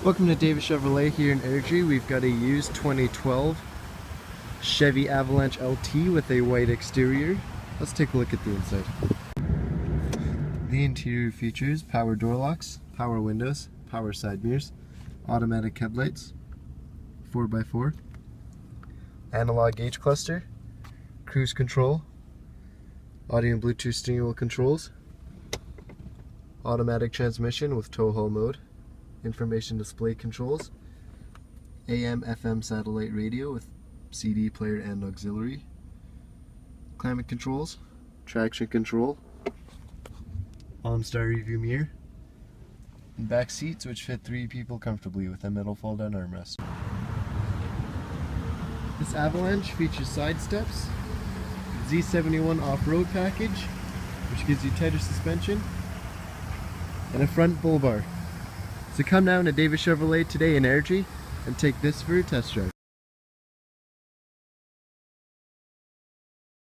Welcome to Davis Chevrolet here in Airdrie. We've got a used 2012 Chevy Avalanche LT with a white exterior. Let's take a look at the inside. The interior features power door locks, power windows, power side mirrors, automatic headlights, 4x4, analog gauge cluster, cruise control, audio and Bluetooth steering wheel controls, automatic transmission with tow haul mode, information display controls, AM FM satellite radio with CD player and auxiliary, climate controls, traction control, OnStar review mirror, and back seats which fit 3 people comfortably with a metal fold down armrest. This Avalanche features side steps, Z71 off-road package which gives you tighter suspension, and a front bull bar. So come down to Davis Chevrolet today in Airdrie and take this for a test drive.